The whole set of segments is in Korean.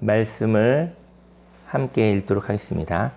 말씀을 함께 읽도록 하겠습니다.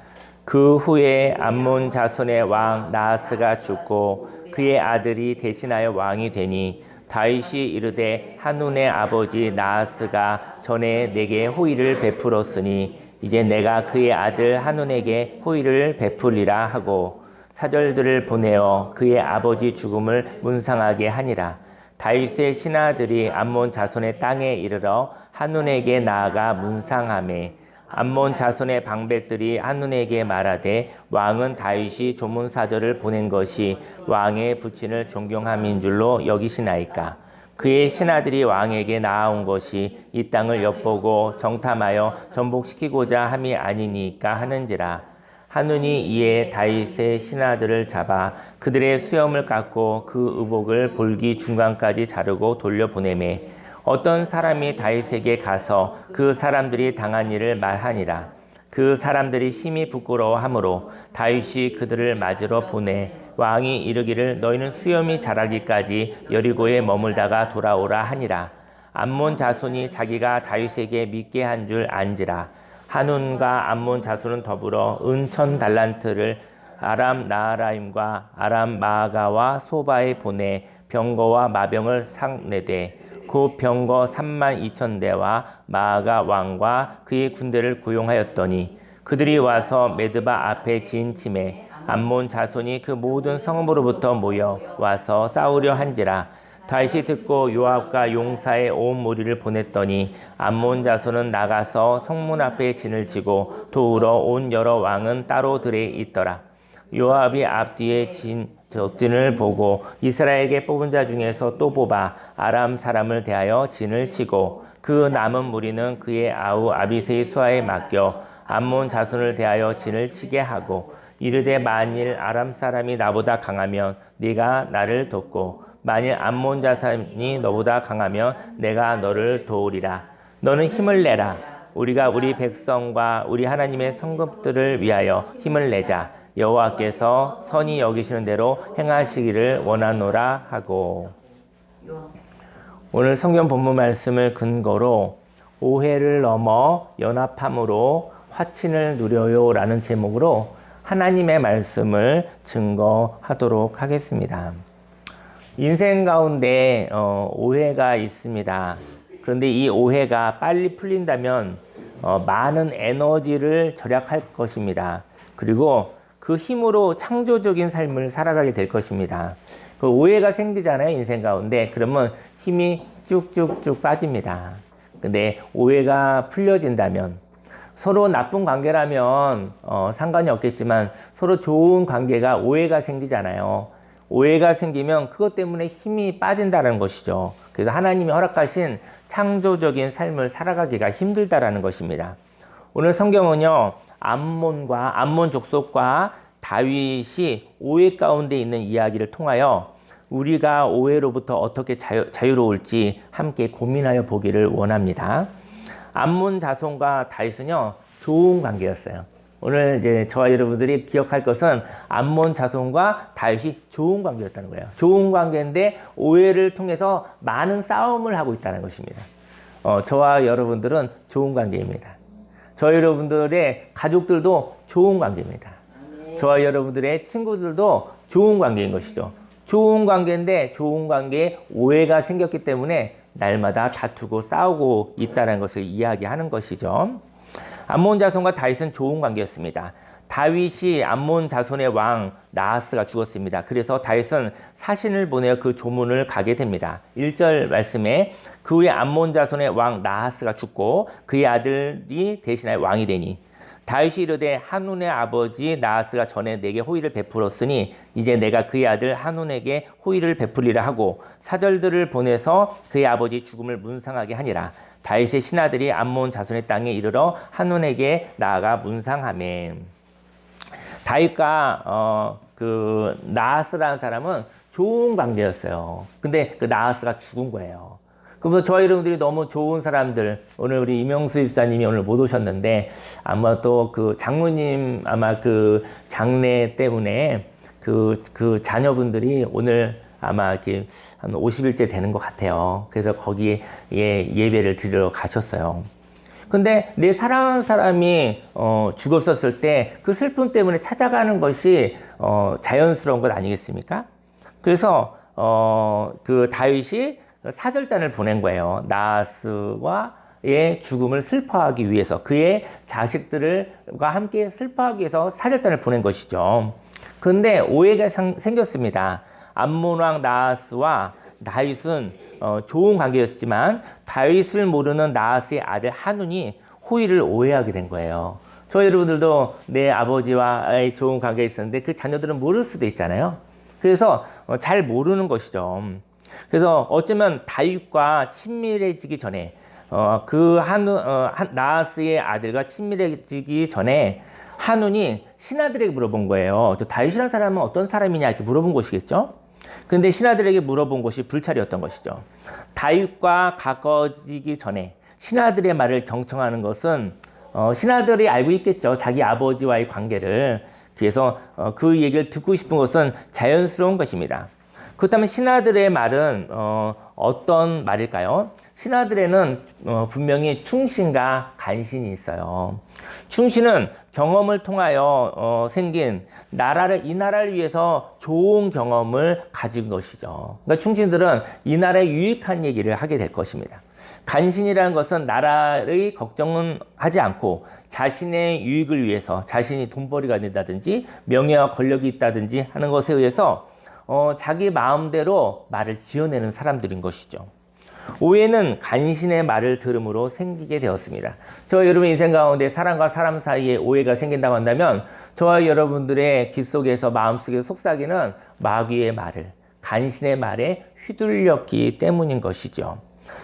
그 후에 암몬 자손의 왕 나하스가 죽고 그의 아들이 대신하여 왕이 되니 다윗이 이르되 한눈의 아버지 나하스가 전에 내게 호의를 베풀었으니 이제 내가 그의 아들 한눈에게 호의를 베풀리라 하고 사절들을 보내어 그의 아버지 죽음을 문상하게 하니라. 다윗의 신하들이 암몬 자손의 땅에 이르러 한눈에게 나아가 문상하매 암몬 자손의 방백들이 한눈에게 말하되 왕은 다윗이 조문사절을 보낸 것이 왕의 부친을 존경함인 줄로 여기시나이까. 그의 신하들이 왕에게 나아온 것이 이 땅을 엿보고 정탐하여 전복시키고자 함이 아니니까 하는지라. 한눈이 이에 다윗의 신하들을 잡아 그들의 수염을 깎고 그 의복을 볼기 중간까지 자르고 돌려보내매 어떤 사람이 다윗에게 가서 그 사람들이 당한 일을 말하니라. 그 사람들이 심히 부끄러워하므로 다윗이 그들을 맞으러 보내 왕이 이르기를 너희는 수염이 자라기까지 여리고에 머물다가 돌아오라 하니라. 암몬 자손이 자기가 다윗에게 믿게 한 줄 안지라. 한눈과 암몬 자손은 더불어 은 1000달란트를 아람 나하라임과 아람 마아가와 소바에 보내 병거와 마병을 상내되 그 병거 32,000대와 마아가 왕과 그의 군대를 고용하였더니 그들이 와서 메드바 앞에 진침해 암몬 자손이 그 모든 성읍으로부터 모여 와서 싸우려 한지라. 다윗이 듣고 요압과 용사의 온 무리를 보냈더니 암몬 자손은 나가서 성문 앞에 진을 치고 도우러 온 여러 왕은 따로 들에 있더라. 요압이 앞뒤에 적진을 보고 이스라엘에게 뽑은 자 중에서 또 뽑아 아람 사람을 대하여 진을 치고 그 남은 무리는 그의 아우 아비새의 수하에 맡겨 암몬 자손을 대하여 진을 치게 하고 이르되 만일 아람 사람이 나보다 강하면 네가 나를 돕고 만일 암몬 자손이 너보다 강하면 내가 너를 도우리라. 너는 힘을 내라. 우리가 우리 백성과 우리 하나님의 성읍들을 위하여 힘을 내자. 여호와께서 선히 여기시는 대로 행하시기를 원하노라 하고. 오늘 성경 본문 말씀을 근거로 오해를 넘어 연합함으로 화친을 누려요 라는 제목으로 하나님의 말씀을 증거하도록 하겠습니다. 인생 가운데 오해가 있습니다. 그런데 이 오해가 빨리 풀린다면 많은 에너지를 절약할 것입니다. 그리고 그 힘으로 창조적인 삶을 살아가게 될 것입니다. 그 오해가 생기잖아요, 인생 가운데. 그러면 힘이 쭉쭉쭉 빠집니다. 근데 오해가 풀려진다면 서로 나쁜 관계라면 상관이 없겠지만 서로 좋은 관계가 오해가 생기잖아요. 오해가 생기면 그것 때문에 힘이 빠진다는 것이죠. 그래서 하나님이 허락하신 창조적인 삶을 살아가기가 힘들다라는 것입니다. 오늘 성경은요, 암몬 족속과 다윗이 오해 가운데 있는 이야기를 통하여 우리가 오해로부터 어떻게 자유로울지 함께 고민하여 보기를 원합니다. 암몬 자손과 다윗은요, 좋은 관계였어요. 오늘 이제 저와 여러분들이 기억할 것은 암몬 자손과 다윗이 좋은 관계였다는 거예요. 좋은 관계인데 오해를 통해서 많은 싸움을 하고 있다는 것입니다. 저와 여러분들은 좋은 관계입니다. 저와 여러분들의 가족들도 좋은 관계입니다. 저와 여러분들의 친구들도 좋은 관계인 것이죠. 좋은 관계인데 좋은 관계에 오해가 생겼기 때문에 날마다 다투고 싸우고 있다는 것을 이야기하는 것이죠. 암몬 자손과 다윗은 좋은 관계였습니다. 다윗이 암몬 자손의 왕 나하스가 죽었습니다. 그래서 다윗은 사신을 보내어 그 조문을 가게 됩니다. 1절 말씀에 그 후에 암몬 자손의 왕 나하스가 죽고 그의 아들이 대신하여 왕이 되니 다윗이 이르되 한눈의 아버지 나하스가 전에 내게 호의를 베풀었으니 이제 내가 그의 아들 한눈에게 호의를 베풀리라 하고 사절들을 보내서 그의 아버지 죽음을 문상하게 하니라. 다윗의 신하들이 암몬 자손의 땅에 이르러 한눈에게 나아가 문상하매. 다윗과 그 나하스라는 사람은 좋은 관계였어요. 근데 그 나하스가 죽은 거예요. 그러면 저희 여러분들이 너무 좋은 사람들, 오늘 우리 이명수 집사님이 오늘 못 오셨는데 아마 또 그 장로님 아마 그 장례 때문에 그 자녀분들이 오늘 아마 이렇게 한 50일째 되는 것 같아요. 그래서 거기에 예배를 드리러 가셨어요. 근데 내 사랑하는 사람이 죽었었을 때 그 슬픔 때문에 찾아가는 것이 자연스러운 것 아니겠습니까? 그래서 그 다윗이 사절단을 보낸 거예요. 나하스와의 죽음을 슬퍼하기 위해서, 그의 자식들과 함께 슬퍼하기 위해서 사절단을 보낸 것이죠. 그런데 오해가 생겼습니다. 암몬 왕 나하스와 다윗은 좋은 관계였지만 다윗을 모르는 나하스의 아들 한운이 호의를 오해하게 된 거예요. 저희 여러분들도 내 아버지와의 좋은 관계가 있었는데 그 자녀들은 모를 수도 있잖아요. 그래서 잘 모르는 것이죠. 그래서 어쩌면 다윗과 친밀해지기 전에 나하스의 아들과 친밀해지기 전에 한운이 신하들에게 물어본 거예요. 저 다윗이라는 사람은 어떤 사람이냐 이렇게 물어본 것이겠죠. 그런데 신하들에게 물어본 것이 불찰이었던 것이죠. 다윗과 가까워지기 전에 신하들의 말을 경청하는 것은 신하들이 알고 있겠죠. 자기 아버지와의 관계를. 그래서 그 얘기를 듣고 싶은 것은 자연스러운 것입니다. 그렇다면 신하들의 말은 어떤 말일까요? 신하들에는 분명히 충신과 간신이 있어요. 충신은 경험을 통하여 생긴 이 나라를 위해서 좋은 경험을 가진 것이죠. 그러니까 충신들은 이 나라에 유익한 얘기를 하게 될 것입니다. 간신이라는 것은 나라의 걱정은 하지 않고 자신의 유익을 위해서, 자신이 돈벌이가 된다든지 명예와 권력이 있다든지 하는 것에 의해서 자기 마음대로 말을 지어내는 사람들인 것이죠. 오해는 간신의 말을 들음으로 생기게 되었습니다. 저와 여러분의 인생 가운데 사람과 사람 사이에 오해가 생긴다고 한다면 저와 여러분들의 귀 속에서, 마음속에서 속삭이는 마귀의 말을, 간신의 말에 휘둘렸기 때문인 것이죠.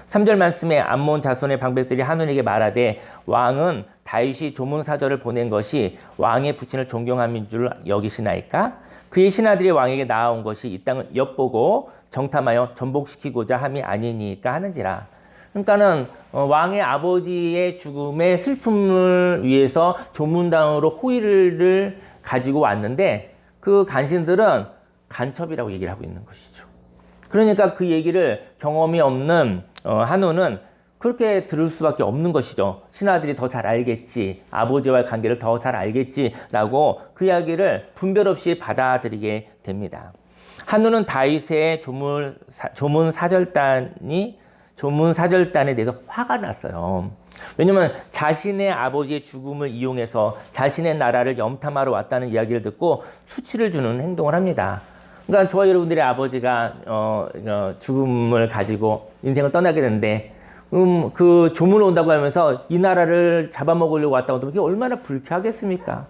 3절 말씀에 암몬 자손의 방백들이 한운에게 말하되 왕은 다윗이 조문사절을 보낸 것이 왕의 부친을 존경함인 줄 여기시나이까? 그의 신하들이 왕에게 나아온 것이 이 땅을 엿보고 정탐하여 전복시키고자 함이 아니니까 하는지라. 그러니까는 왕의 아버지의 죽음의 슬픔을 위해서 조문당으로 호의를 가지고 왔는데 그 간신들은 간첩이라고 얘기를 하고 있는 것이죠. 그러니까 그 얘기를 경험이 없는 한운은 그렇게 들을 수밖에 없는 것이죠. 신하들이 더 잘 알겠지, 아버지와의 관계를 더 잘 알겠지라고 그 이야기를 분별 없이 받아들이게 됩니다. 한운은 다윗의 조문 사절단에 대해서 화가 났어요. 왜냐하면 자신의 아버지의 죽음을 이용해서 자신의 나라를 염탐하러 왔다는 이야기를 듣고 수치를 주는 행동을 합니다. 그러니까 저와 여러분들의 아버지가 죽음을 가지고 인생을 떠나게 되는데 그 조문을 온다고 하면서 이 나라를 잡아먹으려고 왔다고 하면 그게 얼마나 불쾌하겠습니까?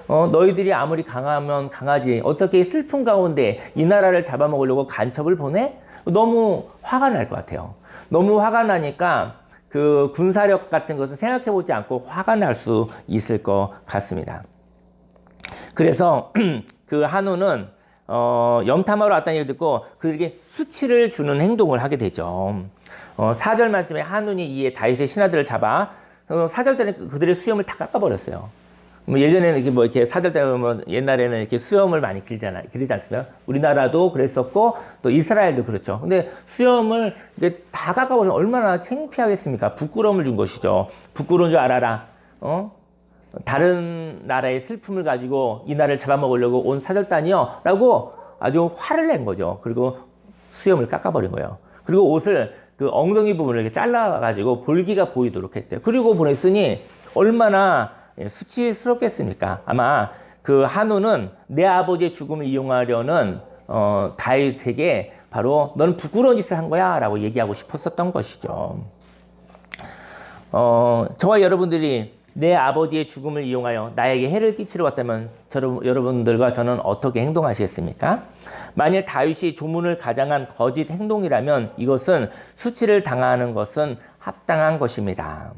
너희들이 아무리 강하면 강하지 어떻게 슬픔 가운데 이 나라를 잡아먹으려고 간첩을 보내? 너무 화가 날 것 같아요. 너무 화가 나니까 그 군사력 같은 것은 생각해보지 않고 화가 날 수 있을 것 같습니다. 그래서 그 한우는 염탐하러 왔다는 얘기를 듣고 그들에게 수치를 주는 행동을 하게 되죠. 4절 말씀에 한운이 이에 다윗의 신하들을 잡아 4절 때는 그들의 수염을 다 깎아버렸어요. 예전에는 이렇게 4절 때 보면 옛날에는 이렇게 수염을 많이 기르지 않습니까? 우리나라도 그랬었고 또 이스라엘도 그렇죠. 근데 수염을 이렇게 다 깎아버리면 얼마나 창피하겠습니까? 부끄러움을 준 것이죠. 부끄러운 줄 알아라. 다른 나라의 슬픔을 가지고 이 나라를 잡아먹으려고 온 사절단이요 라고 아주 화를 낸 거죠. 그리고 수염을 깎아버린 거예요. 그리고 옷을 그 엉덩이 부분을 이렇게 잘라가지고 볼기가 보이도록 했대요. 그리고 보냈으니 얼마나 수치스럽겠습니까? 아마 그 한우는 내 아버지의 죽음을 이용하려는 다윗에게 바로 너는 부끄러운 짓을 한 거야 라고 얘기하고 싶었었던 것이죠. 저와 여러분들이 내 아버지의 죽음을 이용하여 나에게 해를 끼치러 왔다면 여러분들과 저는 어떻게 행동하시겠습니까? 만일 다윗이 조문을 가장한 거짓 행동이라면 이것은 수치를 당하는 것은 합당한 것입니다.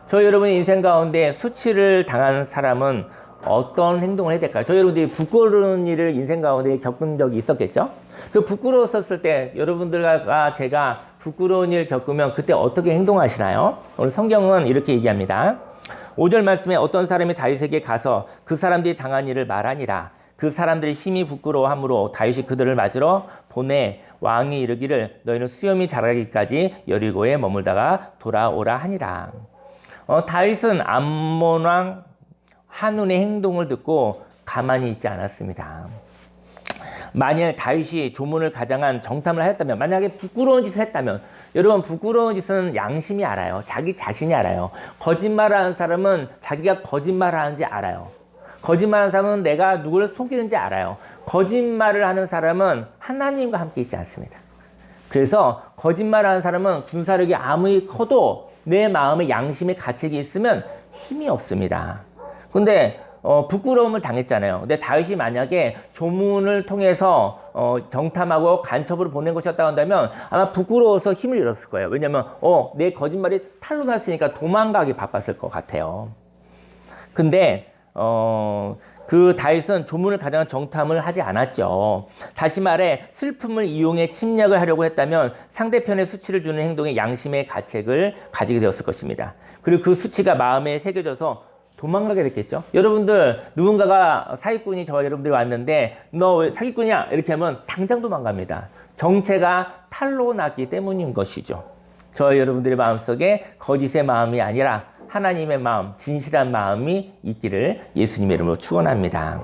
저희 여러분의 인생 가운데 수치를 당한 사람은 어떤 행동을 해야 될까요? 저희 여러분들이 부끄러운 일을 인생 가운데 겪은 적이 있었겠죠? 그 부끄러웠었을 때 여러분들과 제가 부끄러운 일 겪으면 그때 어떻게 행동하시나요? 오늘 성경은 이렇게 얘기합니다. 5절 말씀에 어떤 사람이 다윗에게 가서 그 사람들이 당한 일을 말하니라. 그 사람들이 심히 부끄러워하므로 다윗이 그들을 맞으러 보내 왕이 이르기를 너희는 수염이 자라기까지 여리고에 머물다가 돌아오라 하니라. 다윗은 암몬 왕 한운의 행동을 듣고 가만히 있지 않았습니다. 만일 다윗이 조문을 가장한 정탐을 하였다면, 만약에 부끄러운 짓을 했다면, 여러분 부끄러운 짓은 양심이 알아요. 자기 자신이 알아요. 거짓말하는 사람은 자기가 거짓말하는지 알아요. 거짓말하는 사람은 내가 누구를 속이는지 알아요. 거짓말을 하는 사람은 하나님과 함께 있지 않습니다. 그래서 거짓말하는 사람은 군사력이 아무리 커도 내 마음에 양심의 가책이 있으면 힘이 없습니다. 근데 부끄러움을 당했잖아요. 근데 다윗이 만약에 조문을 통해서 정탐하고 간첩으로 보낸 것이었다고 한다면 아마 부끄러워서 힘을 잃었을 거예요. 왜냐면 내 거짓말이 탄로 났으니까 도망가기 바빴을 것 같아요. 근데 그 다윗은 조문을 가장한 정탐을 하지 않았죠. 다시 말해 슬픔을 이용해 침략을 하려고 했다면 상대편의 수치를 주는 행동에 양심의 가책을 가지게 되었을 것입니다. 그리고 그 수치가 마음에 새겨져서 도망가게 됐겠죠. 여러분들 누군가가 사기꾼이 저와 여러분들이 왔는데 너 왜 사기꾼이야? 이렇게 하면 당장 도망갑니다. 정체가 탄로 났기 때문인 것이죠. 저와 여러분들의 마음속에 거짓의 마음이 아니라 하나님의 마음, 진실한 마음이 있기를 예수님의 이름으로 축원합니다.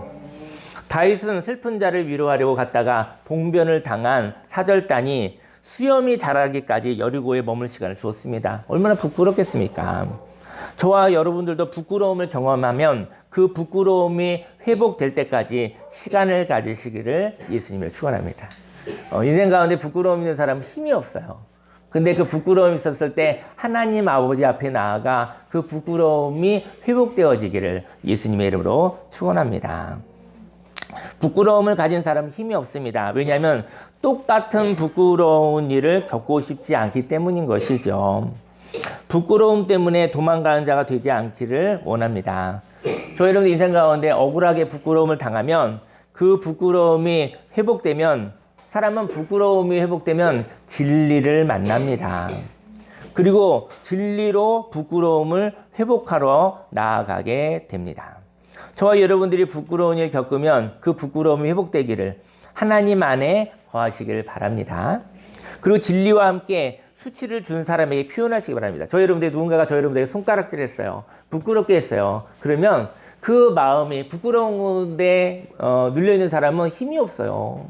다윗은 슬픈 자를 위로하려고 갔다가 봉변을 당한 사절단이 수염이 자라기까지 여리고에 머물 시간을 주었습니다. 얼마나 부끄럽겠습니까? 저와 여러분들도 부끄러움을 경험하면 그 부끄러움이 회복될 때까지 시간을 가지시기를 예수님을 축원합니다. 인생 가운데 부끄러움 있는 사람은 힘이 없어요. 근데 그 부끄러움이 있었을 때 하나님 아버지 앞에 나아가 그 부끄러움이 회복되어지기를 예수님의 이름으로 축원합니다. 부끄러움을 가진 사람은 힘이 없습니다. 왜냐하면 똑같은 부끄러운 일을 겪고 싶지 않기 때문인 것이죠. 부끄러움 때문에 도망가는 자가 되지 않기를 원합니다. 저희 여러분 인생 가운데 억울하게 부끄러움을 당하면 그 부끄러움이 회복되면 사람은 부끄러움이 회복되면 진리를 만납니다. 그리고 진리로 부끄러움을 회복하러 나아가게 됩니다. 저와 여러분들이 부끄러운 일 겪으면 그 부끄러움이 회복되기를 하나님 안에 거하시길 바랍니다. 그리고 진리와 함께 수치를 준 사람에게 표현하시기 바랍니다. 저희 여러분들 누군가가 저희 여러분들에게 손가락질 했어요. 부끄럽게 했어요. 그러면 그 마음이 부끄러운데 눌려있는 사람은 힘이 없어요.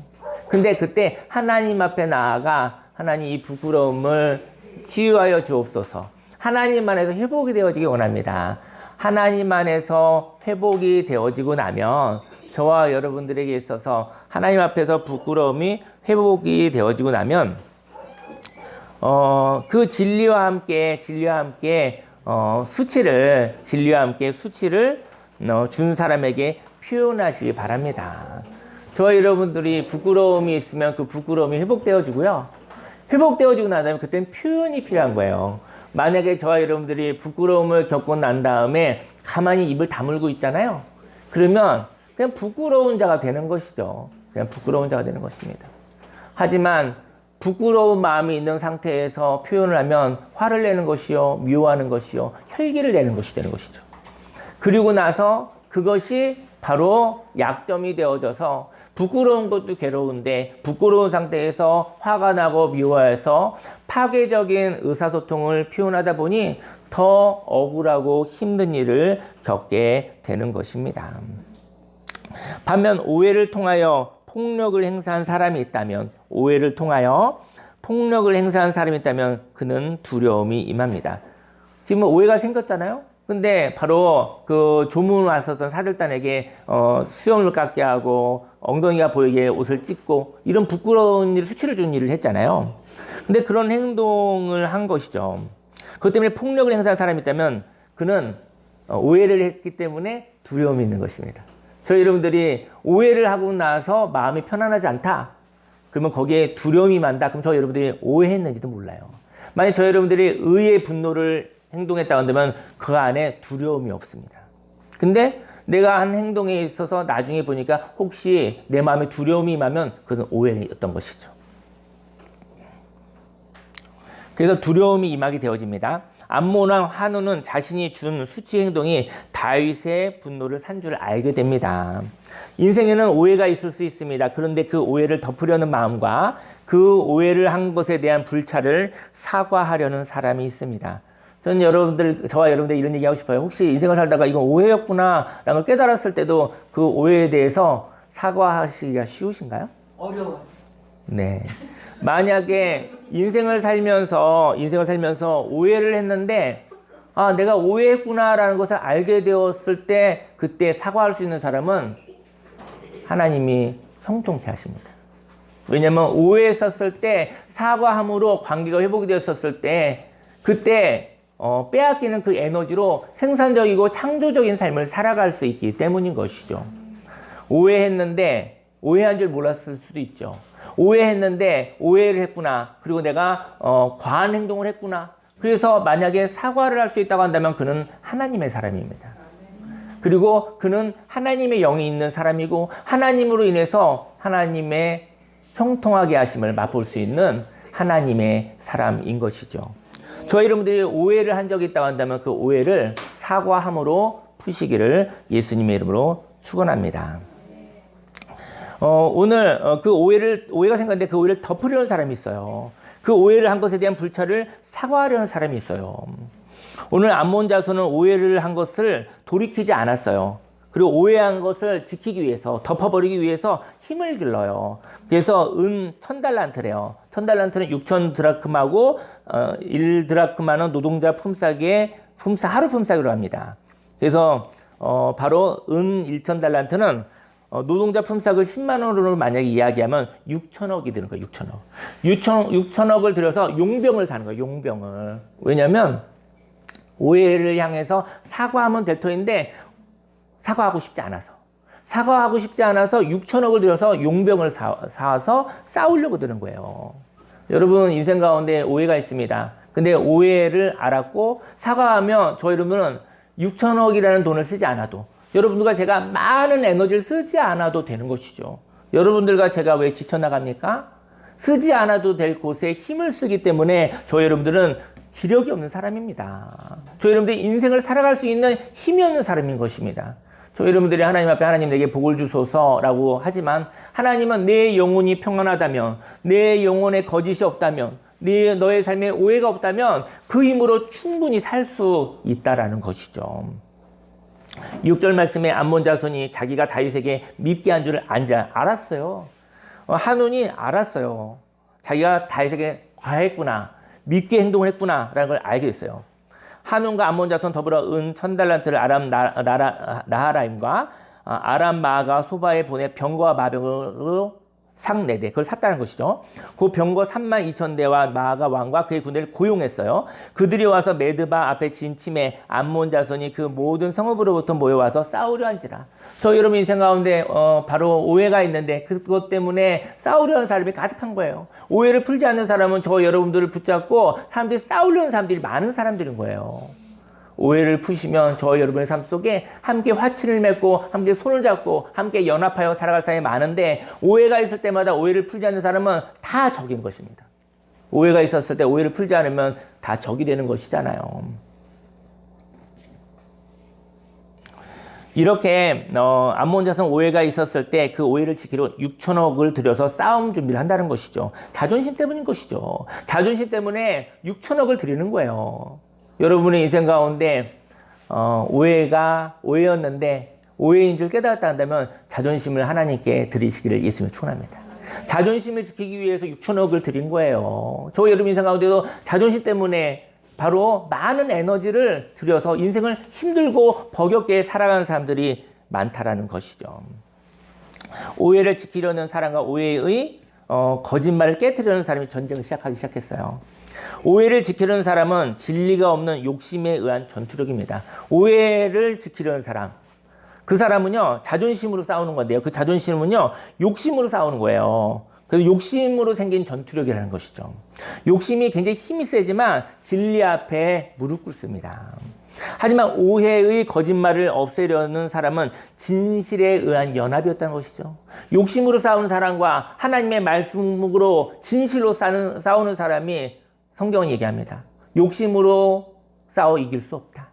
근데 그때 하나님 앞에 나아가 하나님 이 부끄러움을 치유하여 주옵소서. 하나님 안에서 회복이 되어지기 원합니다. 하나님 안에서 회복이 되어지고 나면 저와 여러분들에게 있어서 하나님 앞에서 부끄러움이 회복이 되어지고 나면 그 진리와 함께 수치를 준 사람에게 표현하시기 바랍니다. 저와 여러분들이 부끄러움이 있으면 그 부끄러움이 회복되어지고요. 회복되어지고 나면 그때는 표현이 필요한 거예요. 만약에 저와 여러분들이 부끄러움을 겪고 난 다음에 가만히 입을 다물고 있잖아요. 그러면 그냥 부끄러운 자가 되는 것이죠. 그냥 부끄러운 자가 되는 것입니다. 하지만 부끄러운 마음이 있는 상태에서 표현을 하면 화를 내는 것이요, 미워하는 것이요, 혈기를 내는 것이 되는 것이죠. 그리고 나서 그것이 바로 약점이 되어져서 부끄러운 것도 괴로운데 부끄러운 상태에서 화가 나고 미워해서 파괴적인 의사소통을 표현하다 보니 더 억울하고 힘든 일을 겪게 되는 것입니다. 반면 오해를 통하여 폭력을 행사한 사람이 있다면 그는 두려움이 임합니다. 지금 오해가 생겼잖아요. 근데 바로 그 조문 왔었던 사절단에게 수염을 깎게 하고 엉덩이가 보이게 옷을 찢고 이런 부끄러운 일, 수치를 주는 일을 했잖아요. 근데 그런 행동을 한 것이죠. 그것 때문에 폭력을 행사한 사람이 있다면 그는 오해를 했기 때문에 두려움이 있는 것입니다. 저희 여러분들이 오해를 하고 나서 마음이 편안하지 않다. 그러면 거기에 두려움이 많다. 그럼 저희 여러분들이 오해했는지도 몰라요. 만약 저희 여러분들이 의의 분노를 행동했다고 한다면 그 안에 두려움이 없습니다. 근데 내가 한 행동에 있어서 나중에 보니까 혹시 내 마음에 두려움이 임하면 그것은 오해였던 것이죠. 그래서 두려움이 임하게 되어집니다. 암몬 왕 한운은 자신이 준 수치 행동이 다윗의 분노를 산 줄 알게 됩니다. 인생에는 오해가 있을 수 있습니다. 그런데 그 오해를 덮으려는 마음과 그 오해를 한 것에 대한 불찰을 사과하려는 사람이 있습니다. 저는 저와 여러분들 이런 얘기 하고 싶어요. 혹시 인생을 살다가 이건 오해였구나 라는 걸 깨달았을 때도 그 오해에 대해서 사과하시기가 쉬우신가요? 어려워요. 네. 만약에 인생을 살면서 오해를 했는데, 아, 내가 오해했구나라는 것을 알게 되었을 때, 그때 사과할 수 있는 사람은 하나님이 형통케 하십니다. 왜냐면 오해했었을 때, 사과함으로 관계가 회복이 되었었을 때, 그때 빼앗기는 그 에너지로 생산적이고 창조적인 삶을 살아갈 수 있기 때문인 것이죠. 오해했는데 오해한 줄 몰랐을 수도 있죠. 오해했는데 오해를 했구나. 그리고 내가 과한 행동을 했구나. 그래서 만약에 사과를 할 수 있다고 한다면 그는 하나님의 사람입니다. 그리고 그는 하나님의 영이 있는 사람이고 하나님으로 인해서 하나님의 형통하게 하심을 맛볼 수 있는 하나님의 사람인 것이죠. 저희 여러분들이 오해를 한 적이 있다고 한다면 그 오해를 사과함으로 푸시기를 예수님의 이름으로 축원합니다. 오늘 그 오해가 생겼는데 그 오해를 덮으려는 사람이 있어요. 그 오해를 한 것에 대한 불찰을 사과하려는 사람이 있어요. 오늘 암몬 자손은 오해를 한 것을 돌이키지 않았어요. 그리고 오해한 것을 지키기 위해서, 덮어버리기 위해서 힘을 길러요. 그래서 1000달란트래요. 1000달란트는 6천 드라크마고 1드라크마는 노동자 품삯의 하루 품삯으로 합니다. 그래서 바로 1000달란트는 노동자 품삯을 10만 원으로 만약에 이야기하면 6천억이 되는 거예요. 6천억. 6천억을 들여서 용병을 사는 거예요. 용병을. 왜냐하면 오해를 향해서 사과하면 될 터인데 사과하고 싶지 않아서 6천억을 들여서 용병을 사서 싸우려고 드는 거예요. 여러분 인생 가운데 오해가 있습니다. 근데 오해를 알았고 사과하면 저희 여러분은 6천억이라는 돈을 쓰지 않아도 여러분들과 제가 많은 에너지를 쓰지 않아도 되는 것이죠. 여러분들과 제가 왜 지쳐나갑니까? 쓰지 않아도 될 곳에 힘을 쓰기 때문에 저희 여러분들은 기력이 없는 사람입니다. 저희 여러분들이 인생을 살아갈 수 있는 힘이 없는 사람인 것입니다. 저희 여러분들이 하나님 앞에 하나님 내게 복을 주소서라고 하지만 하나님은 내 영혼이 평안하다면, 내 영혼에 거짓이 없다면, 너의 삶에 오해가 없다면 그 힘으로 충분히 살 수 있다라는 것이죠. 6절 말씀에 암몬 자손이 자기가 다윗에게 밉게 한 줄을 알았어요. 한운이 알았어요. 자기가 다윗에게 과했구나, 밉게 행동을 했구나 라는 걸 알게 됐어요. 한운과 암몬 자손 더불어 1000달란트를 아람 나하라임과 아람 마아가 소바에 보내 병거와 마병으로 상 4대 그걸 샀다는 것이죠. 그 병거 32,000대와 마아가 왕과 그의 군대를 고용했어요. 그들이 와서 메드바 앞에 진침해 암몬 자손이 그 모든 성읍으로부터 모여와서 싸우려 한지라. 저희 여러분 인생 가운데 바로 오해가 있는데 그것 때문에 싸우려는 사람이 가득한 거예요. 오해를 풀지 않는 사람은 저 여러분들을 붙잡고 사람들이 싸우려는 사람들이 많은 사람들인 거예요. 오해를 푸시면 저희 여러분의 삶 속에 함께 화친을 맺고 함께 손을 잡고 함께 연합하여 살아갈 사람이 많은데 오해가 있을 때마다 오해를 풀지 않는 사람은 다 적인 것입니다. 오해가 있었을 때 오해를 풀지 않으면 다 적이 되는 것이잖아요. 이렇게 암몬 자손 오해가 있었을 때 그 오해를 지키러 6천억을 들여서 싸움 준비를 한다는 것이죠. 자존심 때문인 것이죠. 자존심 때문에 6천억을 드리는 거예요. 여러분의 인생 가운데 오해가 오해였는데 오해인 줄 깨달았다 한다면 자존심을 하나님께 드리시기를 예수님을 축원합니다. 자존심을 지키기 위해서 6천억을 드린 거예요. 저 여러분 인생 가운데도 자존심 때문에 바로 많은 에너지를 들여서 인생을 힘들고 버겁게 살아가는 사람들이 많다라는 것이죠. 오해를 지키려는 사람과 오해의 거짓말을 깨트리려는 사람이 전쟁을 시작하기 시작했어요. 오해를 지키려는 사람은 진리가 없는 욕심에 의한 전투력입니다. 오해를 지키려는 사람, 그 사람은요 자존심으로 싸우는 건데요. 그 자존심은요 욕심으로 싸우는 거예요. 그래서 욕심으로 생긴 전투력이라는 것이죠. 욕심이 굉장히 힘이 세지만 진리 앞에 무릎 꿇습니다. 하지만 오해의 거짓말을 없애려는 사람은 진실에 의한 연합이었다는 것이죠. 욕심으로 싸우는 사람과 하나님의 말씀으로 진실로 싸우는 사람이 성경은 얘기합니다. 욕심으로 싸워 이길 수 없다.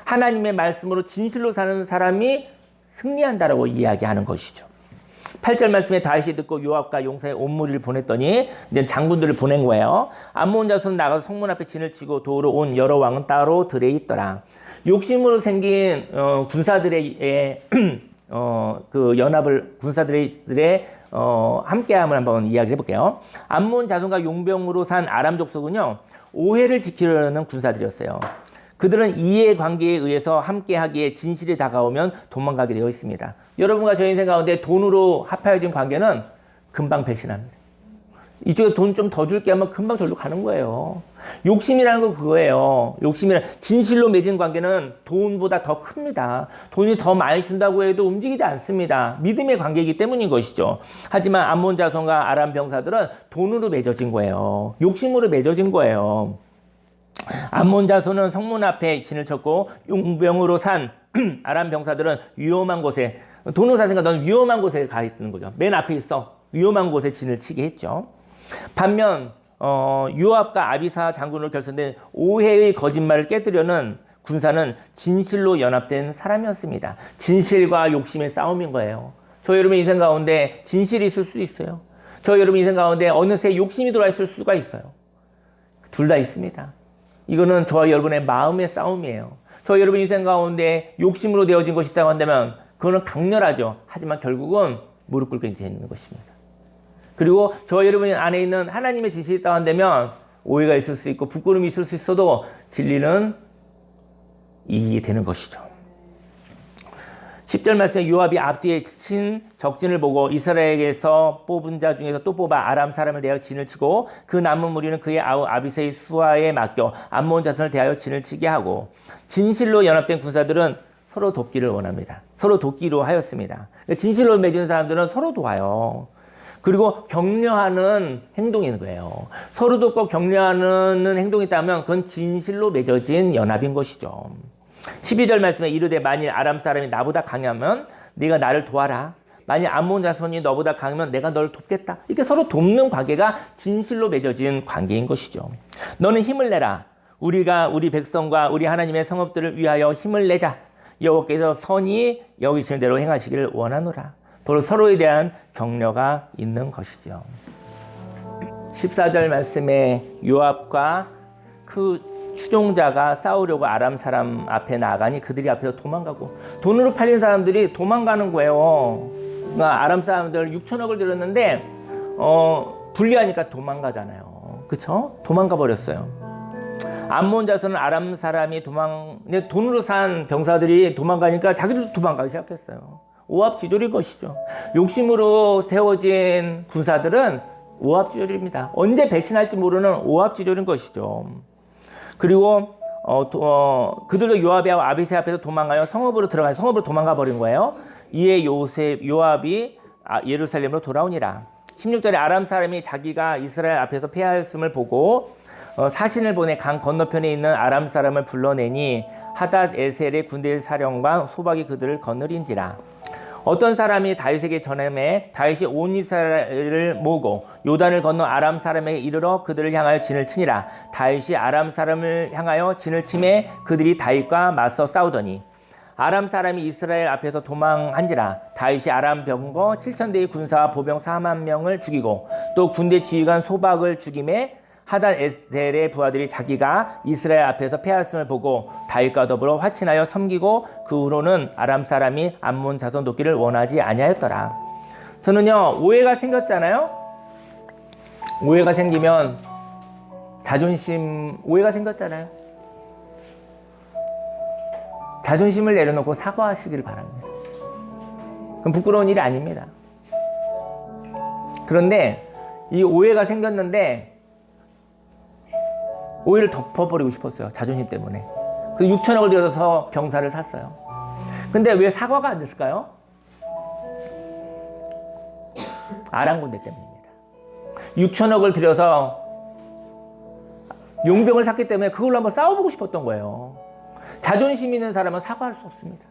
하나님의 말씀으로 진실로 사는 사람이 승리한다라고 이야기하는 것이죠. 8절 말씀에 다윗이 듣고 요압과 용사의 온 무리를 보냈더니 이제 장군들을 보낸 거예요. 암몬 자손은 나가서 성문 앞에 진을 치고 도우러 온 여러 왕은 따로 들에 있더라. 욕심으로 생긴 군사들의 그 연합을 군사들의 함께함을 한번 이야기해 볼게요. 암몬 자손과 용병으로 산 아람 족속은요, 오해를 지키려는 군사들이었어요. 그들은 이해관계에 의해서 함께하기에 진실이 다가오면 도망가게 되어 있습니다. 여러분과 저 인생 가운데 돈으로 합하여진 관계는 금방 배신합니다. 이쪽에 돈 좀 더 줄게 하면 금방 절로 가는 거예요. 욕심이라는 건 그거예요. 진실로 맺은 관계는 돈보다 더 큽니다. 돈이 더 많이 준다고 해도 움직이지 않습니다. 믿음의 관계이기 때문인 것이죠. 하지만 암몬 자손과 아람 병사들은 돈으로 맺어진 거예요. 욕심으로 맺어진 거예요. 암몬 자손은 성문 앞에 진을 쳤고 용병으로 산 아람 병사들은 위험한 곳에, 돈으로 샀으니까 넌 위험한 곳에 가 있는 거죠. 맨 앞에 있어. 위험한 곳에 진을 치게 했죠. 반면 요압과 아비사 장군으로 결성된 오해의 거짓말을 깨뜨려는 군사는 진실로 연합된 사람이었습니다. 진실과 욕심의 싸움인 거예요. 저 여러분 인생 가운데 진실이 있을 수 있어요. 저 여러분 인생 가운데 어느새 욕심이 들어와 있을 수가 있어요. 둘 다 있습니다. 이거는 저와 여러분의 마음의 싸움이에요. 저 여러분 인생 가운데 욕심으로 되어진 것이 있다고 한다면 그거는 강렬하죠. 하지만 결국은 무릎 꿇게 되는 것입니다. 그리고 저 여러분 안에 있는 하나님의 진실이 있다고 한다면 오해가 있을 수 있고 부끄러움이 있을 수 있어도 진리는 이기게 되는 것이죠. 10절 말씀에 요압이 앞뒤에 친 적진을 보고 이스라엘에게서 뽑은 자 중에서 또 뽑아 아람 사람을 대하여 진을 치고 그 남은 무리는 그의 아우 아비새의 수하에 맡겨 암몬 자손을 대하여 진을 치게 하고, 진실로 연합된 군사들은 서로 돕기를 원합니다. 서로 돕기로 하였습니다. 진실로 맺은 사람들은 서로 도와요. 그리고 격려하는 행동인 거예요. 서로 돕고 격려하는 행동이 있다면 그건 진실로 맺어진 연합인 것이죠. 12절 말씀에 이르되 만일 아람 사람이 나보다 강하면 네가 나를 도와라. 만일 암몬 자손이 너보다 강하면 내가 너를 돕겠다. 이렇게 서로 돕는 관계가 진실로 맺어진 관계인 것이죠. 너는 힘을 내라. 우리가 우리 백성과 우리 하나님의 성읍들을 위하여 힘을 내자. 여호와께서 선히 여기시는 대로 행하시기를 원하노라. 바로 서로에 대한 격려가 있는 것이죠. 14절 말씀에 요압과 그 추종자가 싸우려고 아람 사람 앞에 나가니 그들이 앞에서 도망가고, 돈으로 팔린 사람들이 도망가는 거예요. 그러니까 아람 사람들 6천억을 들였는데 불리하니까 도망가잖아요. 그쵸? 도망가 버렸어요. 암몬 자손은 아람 사람이 돈으로 산 병사들이 도망가니까 자기들도 도망가기 시작했어요. 오합지졸인 것이죠. 욕심으로 세워진 군사들은 오합지졸입니다. 언제 배신할지 모르는 오합지졸인 것이죠. 그리고 그들도 요압이와 아비새 앞에서 도망가요. 성읍으로 도망가 버린 거예요. 이에 요압이 예루살렘으로 돌아오니라. 16절에 아람 사람이 자기가 이스라엘 앞에서 패하였음을 보고 사신을 보내 강 건너편에 있는 아람 사람을 불러내니 하닷 에셀의 군대 사령관 소박이 그들을 거느린지라. 어떤 사람이 다윗에게 전함에 다윗이 온 이스라엘을 모으고 요단을 건너 아람 사람에게 이르러 그들을 향하여 진을 치니라. 다윗이 아람 사람을 향하여 진을 치매 그들이 다윗과 맞서 싸우더니 아람 사람이 이스라엘 앞에서 도망한지라. 다윗이 아람 병거 7,000대의 군사와 보병 4만 명을 죽이고 또 군대 지휘관 소박을 죽임에 하닷 에셀의 부하들이 자기가 이스라엘 앞에서 패하였음을 보고 다윗과 더불어 화친하여 섬기고 그 후로는 아람 사람이 암몬 자손 돕기를 원하지 아니하였더라. 저는요, 오해가 생겼잖아요. 오해가 생기면 오해가 생겼잖아요. 자존심을 내려놓고 사과하시기를 바랍니다. 그럼 부끄러운 일이 아닙니다. 그런데 이 오해가 생겼는데 오해를 덮어버리고 싶었어요. 자존심 때문에. 그래서 6천억을 들여서 병사를 샀어요. 근데 왜 사과가 안 됐을까요? 아람 군대 때문입니다. 6천억을 들여서 용병을 샀기 때문에 그걸로 한번 싸워보고 싶었던 거예요. 자존심 있는 사람은 사과할 수 없습니다.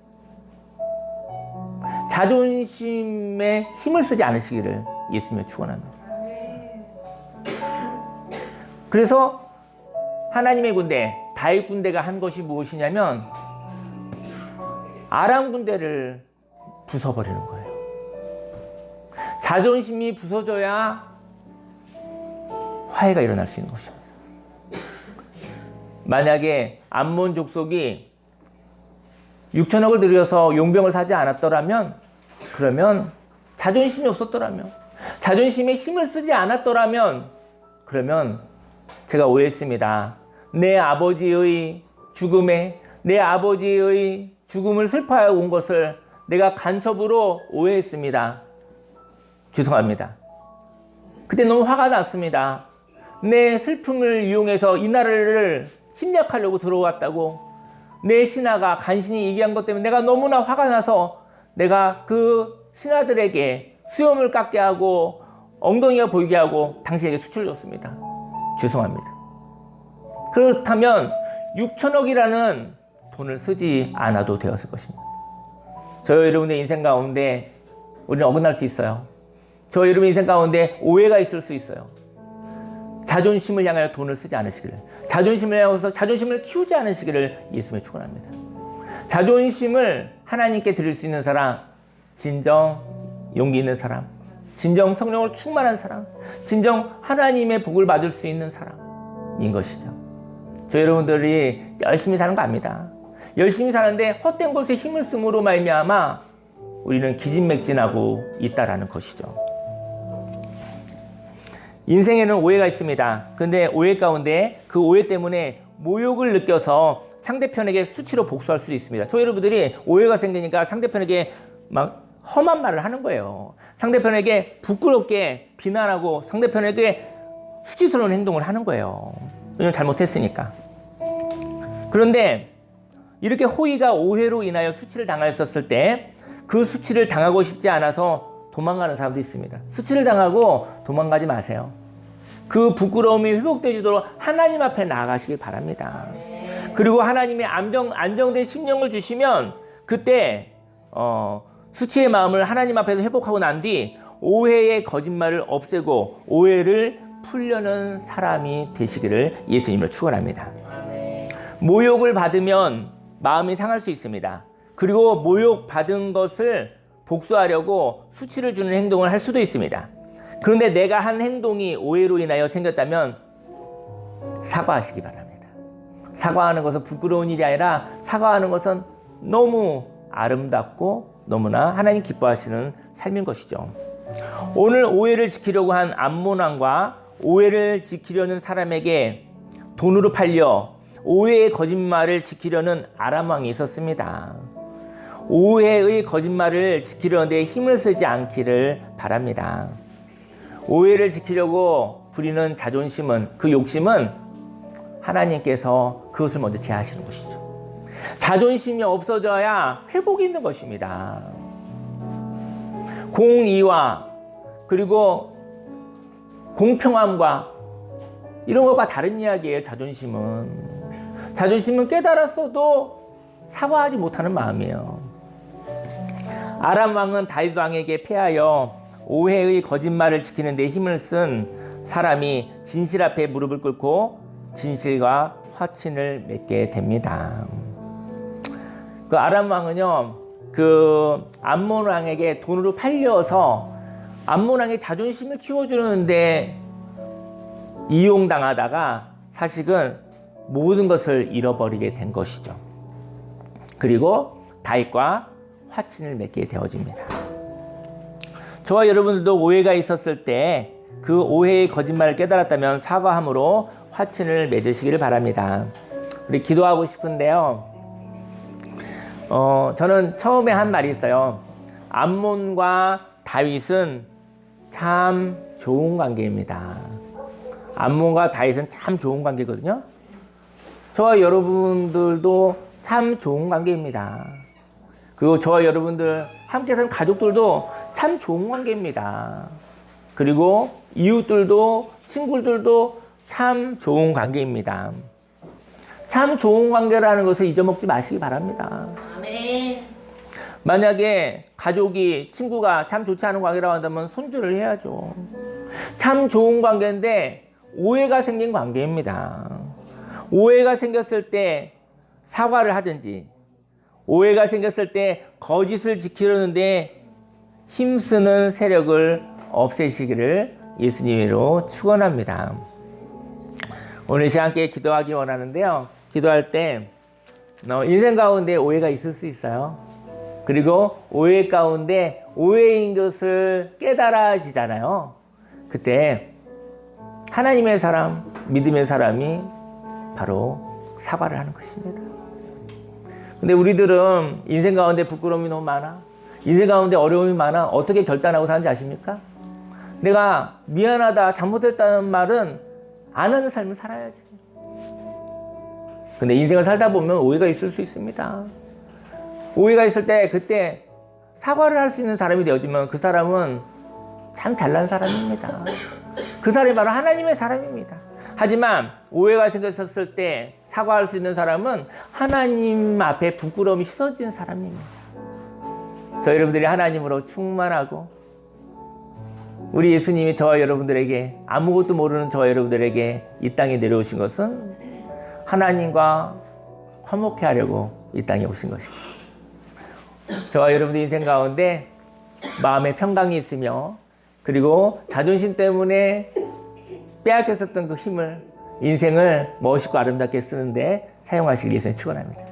자존심에 힘을 쓰지 않으시기를 예수님의 축원합니다. 그래서 하나님의 군대, 다윗 군대가 한 것이 무엇이냐면 아람 군대를 부숴버리는 거예요. 자존심이 부서져야 화해가 일어날 수 있는 것입니다. 만약에 암몬 족속이 6천억을 들여서 용병을 사지 않았더라면, 그러면 자존심이 없었더라면, 자존심에 힘을 쓰지 않았더라면, 그러면 제가 오해했습니다. 내 아버지의 죽음을 슬퍼하여 온 것을 내가 간첩으로 오해했습니다. 죄송합니다. 그때 너무 화가 났습니다. 내 슬픔을 이용해서 이 나라를 침략하려고 들어왔다고 내 신하가 간신히 얘기한 것 때문에 내가 너무나 화가 나서 내가 그 신하들에게 수염을 깎게 하고 엉덩이가 보이게 하고 당신에게 수출을 줬습니다. 죄송합니다. 그렇다면 6천억이라는 돈을 쓰지 않아도 되었을 것입니다. 저와 여러분의 인생 가운데 우리는 어긋날 수 있어요. 저와 여러분의 인생 가운데 오해가 있을 수 있어요. 자존심을 향하여 돈을 쓰지 않으시기를, 자존심을 향해서 자존심을 키우지 않으시기를 예수님의 축원합니다. 자존심을 하나님께 드릴 수 있는 사람, 진정 용기 있는 사람, 진정 성령을 충만한 사람, 진정 하나님의 복을 받을 수 있는 사람인 것이죠. 저 여러분들이 열심히 사는 거 압니다. 열심히 사는데 헛된 것에 힘을 쓰므로 말미암아 우리는 기진맥진하고 있다라는 것이죠. 인생에는 오해가 있습니다. 근데 오해 가운데 그 오해 때문에 모욕을 느껴서 상대편에게 수치로 복수할 수도 있습니다. 저 여러분들이 오해가 생기니까 상대편에게 막 험한 말을 하는 거예요. 상대편에게 부끄럽게 비난하고 상대편에게 수치스러운 행동을 하는 거예요. 왜냐면 잘못했으니까. 그런데 이렇게 호의가 오해로 인하여 수치를 당하였을 때 그 수치를 당하고 싶지 않아서 도망가는 사람도 있습니다. 수치를 당하고 도망가지 마세요. 그 부끄러움이 회복되지도록 하나님 앞에 나아가시길 바랍니다. 그리고 하나님의 안정된 심령을 주시면 그때 수치의 마음을 하나님 앞에서 회복하고 난 뒤 오해의 거짓말을 없애고 오해를 풀려는 사람이 되시기를 예수님으로 축원합니다. 모욕을 받으면 마음이 상할 수 있습니다. 그리고 모욕받은 것을 복수하려고 수치를 주는 행동을 할 수도 있습니다. 그런데 내가 한 행동이 오해로 인하여 생겼다면 사과하시기 바랍니다. 사과하는 것은 부끄러운 일이 아니라 사과하는 것은 너무 아름답고 너무나 하나님 기뻐하시는 삶인 것이죠. 오늘 오해를 지키려고 한 암몬 왕과 오해를 지키려는 사람에게 돈으로 팔려 오해의 거짓말을 지키려는 아람 왕이 있었습니다. 오해의 거짓말을 지키려는데 힘을 쓰지 않기를 바랍니다. 오해를 지키려고 부리는 자존심은, 그 욕심은 하나님께서 그것을 먼저 제하시는 것이죠. 자존심이 없어져야 회복이 있는 것입니다. 공의와 그리고 공평함과 이런 것과 다른 이야기예요. 자존심은 깨달았어도 사과하지 못하는 마음이에요. 아람 왕은 다윗 왕에게 패하여 오해의 거짓말을 지키는 데 힘을 쓴 사람이 진실 앞에 무릎을 꿇고 진실과 화친을 맺게 됩니다. 그 아람 왕은요, 그 암몬 왕에게 돈으로 팔려서 암몬 왕의 자존심을 키워주는데 이용당하다가 사실은 모든 것을 잃어버리게 된 것이죠. 그리고 다윗과 화친을 맺게 되어집니다. 저와 여러분들도 오해가 있었을 때 그 오해의 거짓말을 깨달았다면 사과함으로 화친을 맺으시기를 바랍니다. 우리 기도하고 싶은데요. 저는 처음에 한 말이 있어요. 암몬과 다윗은 참 좋은 관계입니다. 암몬과 다윗은 참 좋은 관계거든요. 저와 여러분들도 참 좋은 관계입니다. 그리고 저와 여러분들 함께 사는 가족들도 참 좋은 관계입니다. 그리고 이웃들도 친구들도 참 좋은 관계입니다. 참 좋은 관계라는 것을 잊어먹지 마시기 바랍니다. 아멘. 만약에 가족이, 친구가 참 좋지 않은 관계라고 한다면 손절을 해야죠. 참 좋은 관계인데 오해가 생긴 관계입니다. 오해가 생겼을 때 사과를 하든지, 오해가 생겼을 때 거짓을 지키려는데 힘쓰는 세력을 없애시기를 예수님으로 축원합니다. 오늘 시간 함께 기도하기 원하는데요. 기도할 때 인생 가운데 오해가 있을 수 있어요. 그리고 오해 가운데 오해인 것을 깨달아지잖아요. 그때 하나님의 사람, 믿음의 사람이 바로 사과를 하는 것입니다. 근데 우리들은 인생 가운데 부끄러움이 너무 많아. 인생 가운데 어려움이 많아. 어떻게 결단하고 사는지 아십니까? 내가 미안하다, 잘못했다는 말은 안 하는 삶을 살아야지. 근데 인생을 살다 보면 오해가 있을 수 있습니다. 오해가 있을 때 그때 사과를 할 수 있는 사람이 되어지면 그 사람은 참 잘난 사람입니다. 그 사람이 바로 하나님의 사람입니다. 하지만 오해가 생겼을 때 사과할 수 있는 사람은 하나님 앞에 부끄러움이 씻어지는 사람입니다. 저 여러분들이 하나님으로 충만하고 우리 예수님이 저와 여러분들에게 아무것도 모르는 저와 여러분들에게 이 땅에 내려오신 것은 하나님과 화목해 하려고 이 땅에 오신 것이죠. 저와 여러분들 인생 가운데 마음에 평강이 있으며 그리고 자존심 때문에 빼앗겼었던 그 힘을 인생을 멋있고 아름답게 쓰는데 사용하시길 예수님 축원합니다.